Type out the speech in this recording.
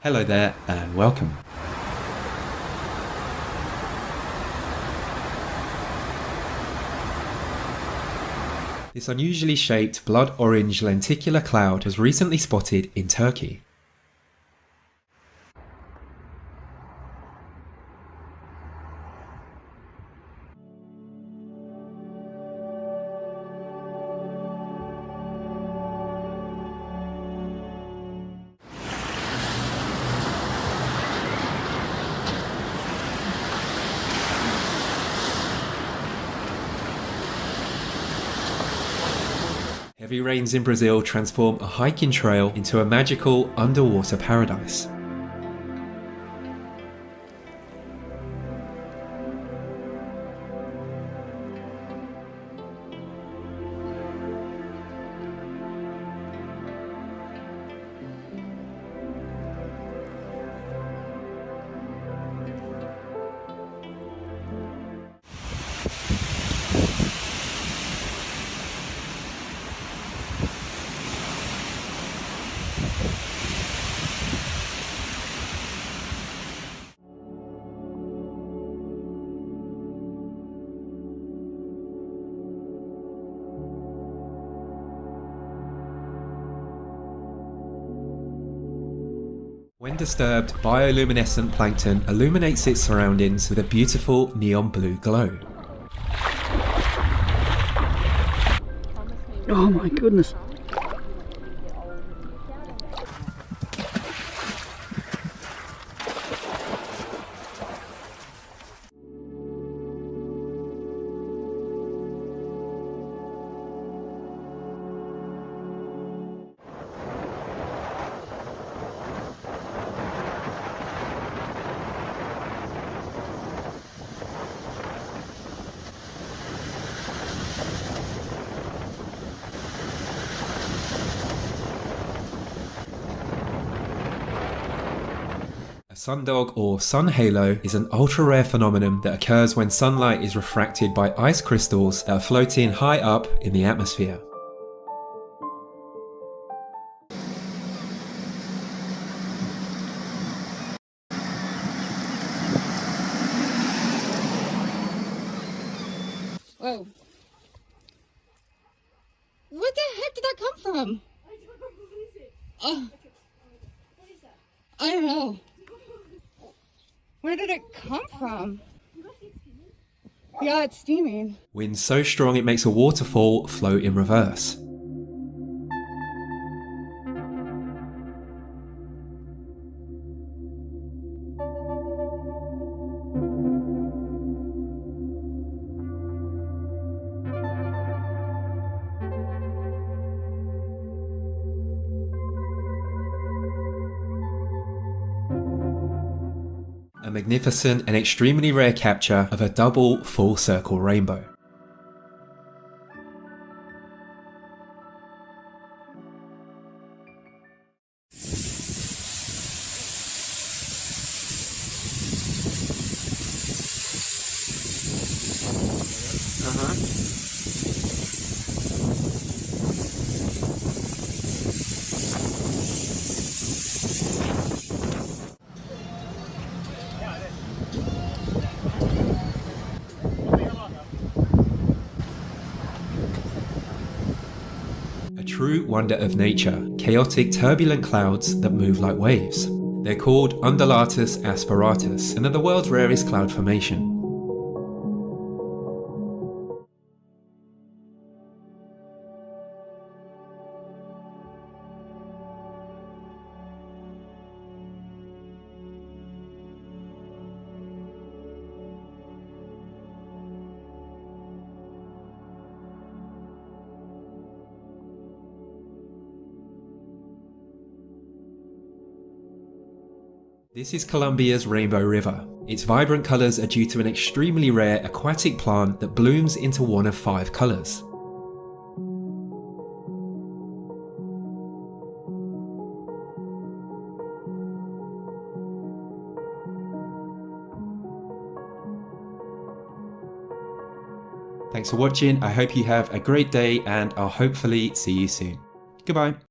Hello there and welcome. This unusually shaped blood orange lenticular cloud was recently spotted in Turkey. Heavy rains in Brazil transform a hiking trail into a magical underwater paradise. When disturbed, bioluminescent plankton illuminates its surroundings with a beautiful neon blue glow. Oh my goodness. A sundog or sun halo is an ultra-rare phenomenon that occurs when sunlight is refracted by ice crystals that are floating high up in the atmosphere. Whoa. What the heck did that come from? I don't know. What is it? Oh, What is that? I don't know. Where did it come from? Yeah, it's steaming. Wind so strong it makes a waterfall float in reverse. A magnificent and extremely rare capture of a double full circle rainbow. A true wonder of nature, chaotic turbulent clouds that move like waves. They're called undulatus asperatus and are the world's rarest cloud formation. This is Colombia's Rainbow River. Its vibrant colours are due to an extremely rare aquatic plant that blooms into one of 5 colours. Thanks for watching, I hope you have a great day and I'll hopefully see you soon. Goodbye.